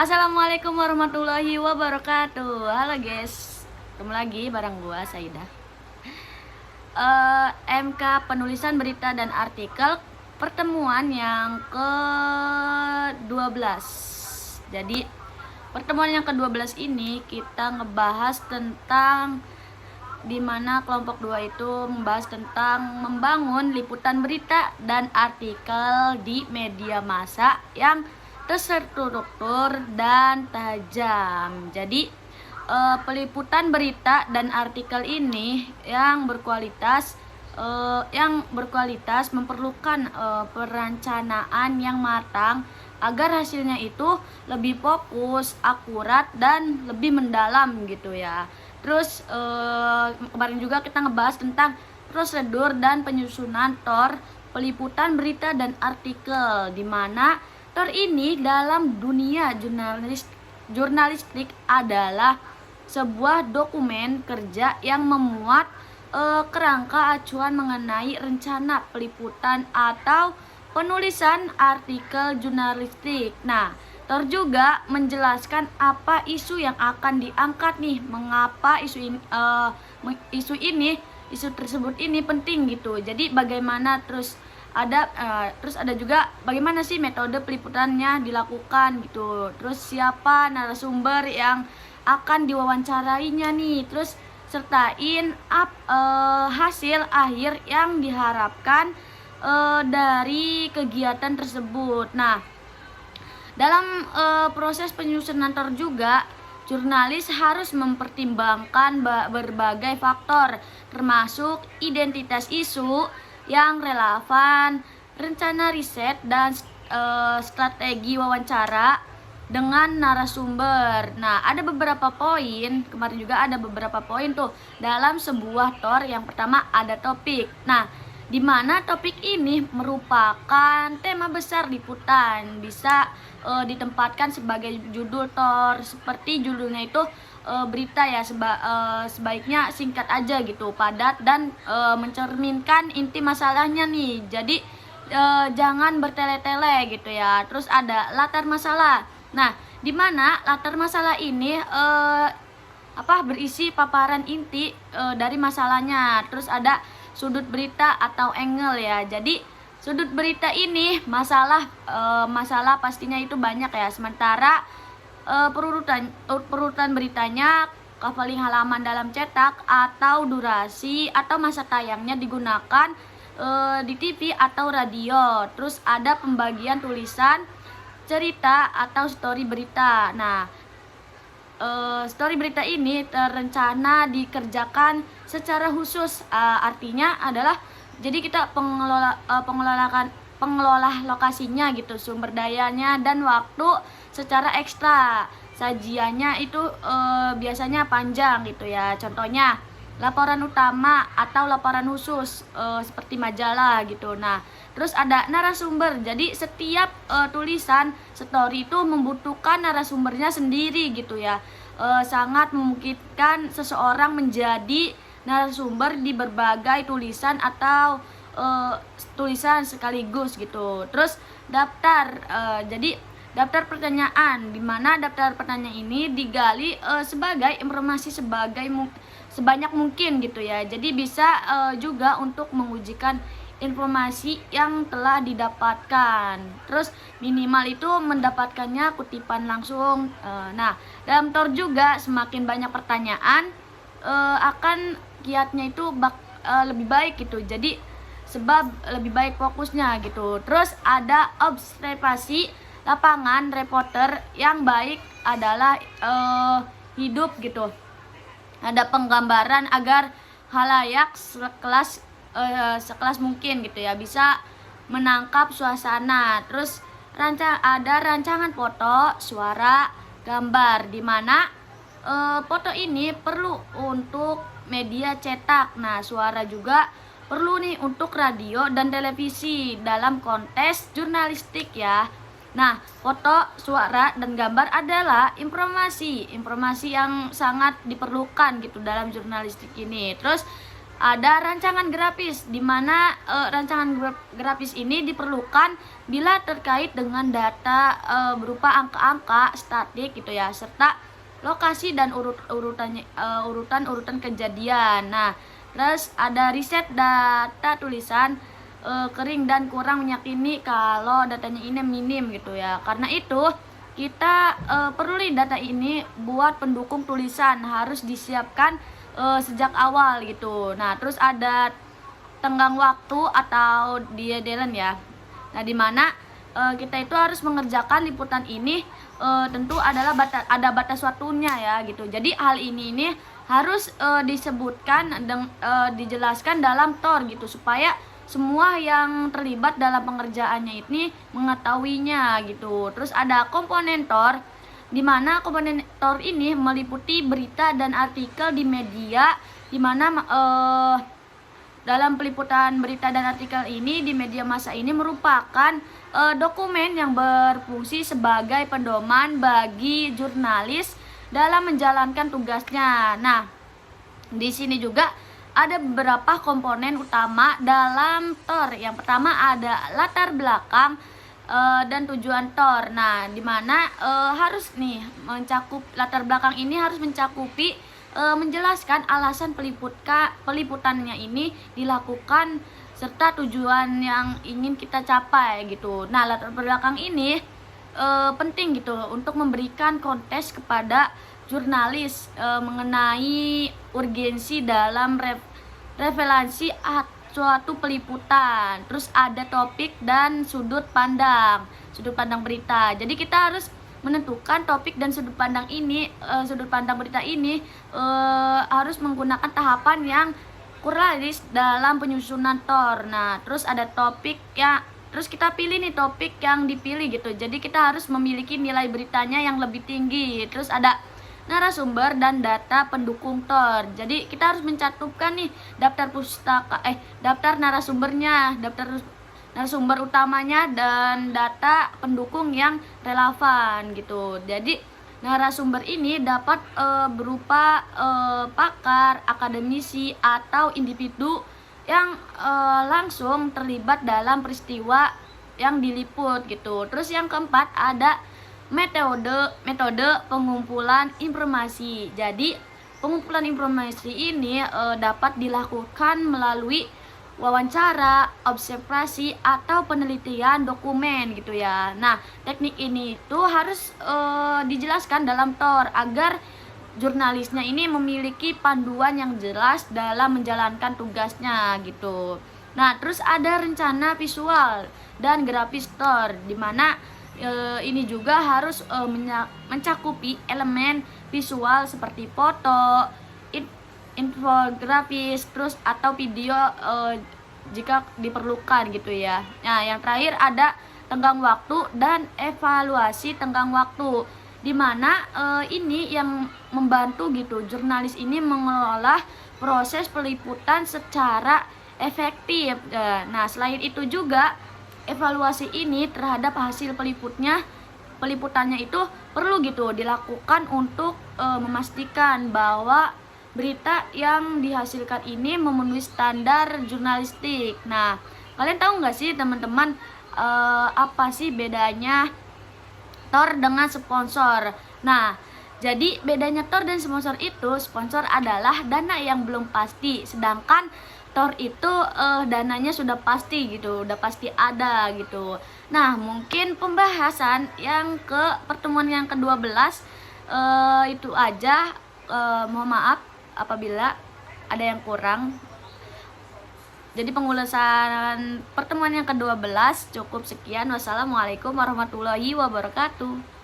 Assalamualaikum warahmatullahi wabarakatuh. Halo guys, ketemu lagi bareng gua Saidah. MK penulisan berita dan artikel pertemuan yang ke-12. Jadi pertemuan yang ke-12 ini kita ngebahas tentang dimana kelompok 2 itu membahas tentang membangun liputan berita dan artikel di media massa yang terstruktur dan tajam. Jadi peliputan berita dan artikel ini yang berkualitas memerlukan perencanaan yang matang agar hasilnya itu lebih fokus, akurat dan lebih mendalam gitu ya. Terus kemarin juga kita ngebahas tentang prosedur dan penyusunan TOR peliputan berita dan artikel, di mana TOR ini dalam dunia jurnalistik adalah sebuah dokumen kerja yang memuat kerangka acuan mengenai rencana peliputan atau penulisan artikel jurnalistik. Nah, TOR juga menjelaskan apa isu yang akan diangkat nih, mengapa isu tersebut ini penting gitu. Jadi bagaimana terus ada juga bagaimana sih metode peliputannya dilakukan gitu. Terus siapa narasumber yang akan diwawancarainya nih. Terus sertain hasil akhir yang diharapkan dari kegiatan tersebut. Nah, dalam proses penyusunan TOR juga, jurnalis harus mempertimbangkan berbagai faktor, termasuk identitas isu yang relevan, rencana riset, dan strategi wawancara dengan narasumber. Nah, ada beberapa poin, kemarin juga ada beberapa poin tuh dalam sebuah TOR. Yang pertama ada topik. Nah, di mana topik ini merupakan tema besar liputan, bisa ditempatkan sebagai judul TOR, seperti judulnya itu berita ya, sebaiknya singkat aja gitu, padat, dan mencerminkan inti masalahnya nih. Jadi jangan bertele-tele gitu ya. Terus ada latar masalah. Nah, di mana latar masalah ini berisi paparan inti dari masalahnya. Terus ada sudut berita atau angle ya. Jadi sudut berita ini masalah pastinya itu banyak ya. Sementara perurutan beritanya, kaveling halaman dalam cetak, atau durasi atau masa tayangnya digunakan di TV atau radio. Terus ada pembagian tulisan, cerita atau story berita. Nah, story berita ini terencana dikerjakan secara khusus, artinya adalah jadi kita pengelola lokasinya gitu, sumber dayanya dan waktu secara ekstra. Sajiannya itu biasanya panjang gitu ya. Contohnya laporan utama atau laporan khusus seperti majalah gitu. Nah, terus ada narasumber. Jadi setiap tulisan story itu membutuhkan narasumbernya sendiri gitu ya. Sangat memungkinkan seseorang menjadi narasumber di berbagai tulisan atau tulisan sekaligus gitu. Terus daftar, jadi daftar pertanyaan, di mana daftar pertanyaan ini digali sebagai informasi sebanyak mungkin gitu ya. Jadi bisa juga untuk mengujikan informasi yang telah didapatkan. Terus minimal itu mendapatkannya kutipan langsung. Nah, dalam TOR juga semakin banyak pertanyaan akan kiatnya itu lebih baik gitu. Jadi sebab lebih baik fokusnya gitu. Terus ada observasi lapangan, reporter yang baik adalah hidup gitu. Ada penggambaran agar halayak sekelas mungkin gitu ya, bisa menangkap suasana. Terus ada rancangan foto, suara, gambar, di mana foto ini perlu untuk media cetak. Nah, suara juga perlu nih untuk radio dan televisi dalam konteks jurnalistik ya. Nah, foto, suara, dan gambar adalah informasi yang sangat diperlukan gitu dalam jurnalistik ini. Terus ada rancangan grafis, di mana rancangan grafis ini diperlukan bila terkait dengan data berupa angka-angka statik gitu ya, serta lokasi dan urutan kejadian. Nah, terus ada riset data tulisan kering dan kurang meyakini kalau datanya ini minim gitu ya. Karena itu kita perlu data ini buat pendukung tulisan harus disiapkan sejak awal gitu. Nah, terus ada tenggang waktu atau deadline ya. Nah, dimana kita itu harus mengerjakan liputan ini tentu adalah ada batas waktunya ya gitu. Jadi hal ini harus disebutkan dan dijelaskan dalam TOR gitu, supaya semua yang terlibat dalam pengerjaannya ini mengetahuinya gitu. Terus ada komponen TOR, di mana komponen TOR ini meliputi berita dan artikel di media, di mana dalam peliputan berita dan artikel ini di media massa ini merupakan dokumen yang berfungsi sebagai pedoman bagi jurnalis dalam menjalankan tugasnya. Nah, di sini juga ada beberapa komponen utama dalam TOR. Yang pertama ada latar belakang dan tujuan TOR. Nah, dimana harus nih mencakup latar belakang ini harus mencakupi menjelaskan alasan peliputannya ini dilakukan serta tujuan yang ingin kita capai gitu. Nah, latar belakang ini penting gitu untuk memberikan konteks kepada jurnalis mengenai urgensi dalam revelasi suatu peliputan. Terus ada topik dan sudut pandang berita. Jadi kita harus menentukan topik dan sudut pandang berita ini harus menggunakan tahapan yang kronologis dalam penyusunan TOR. Nah, terus ada terus kita pilih nih topik yang dipilih gitu. Jadi kita harus memiliki nilai beritanya yang lebih tinggi. Terus ada narasumber dan data pendukung TOR. Jadi kita harus mencantumkan nih daftar narasumbernya, daftar narasumber utamanya dan data pendukung yang relevan gitu. Jadi narasumber ini dapat berupa pakar, akademisi atau individu yang langsung terlibat dalam peristiwa yang diliput gitu. Terus yang keempat ada metode pengumpulan informasi. Jadi pengumpulan informasi ini dapat dilakukan melalui wawancara, observasi, atau penelitian dokumen gitu ya. Nah, teknik ini tuh harus dijelaskan dalam TOR agar jurnalisnya ini memiliki panduan yang jelas dalam menjalankan tugasnya gitu. Nah, terus ada rencana visual dan grafis TOR, di mana ini juga harus mencakupi elemen visual seperti foto, infografis, terus atau video jika diperlukan gitu ya. Nah, yang terakhir ada tenggang waktu dan evaluasi tenggang waktu, di mana ini yang membantu gitu jurnalis ini mengelola proses peliputan secara efektif. Nah, selain itu juga evaluasi ini terhadap hasil peliputannya itu perlu gitu dilakukan untuk memastikan bahwa berita yang dihasilkan ini memenuhi standar jurnalistik. Nah, kalian tahu nggak sih teman-teman apa sih bedanya TOR dengan sponsor? Nah, jadi bedanya TOR dan sponsor itu, sponsor adalah dana yang belum pasti, sedangkan TOR itu dananya sudah pasti gitu, udah pasti ada gitu. Nah, mungkin pembahasan yang pertemuan yang ke-12 itu aja. Mohon maaf apabila ada yang kurang. Jadi pengulasan pertemuan yang ke-12 cukup sekian. Wassalamualaikum warahmatullahi wabarakatuh.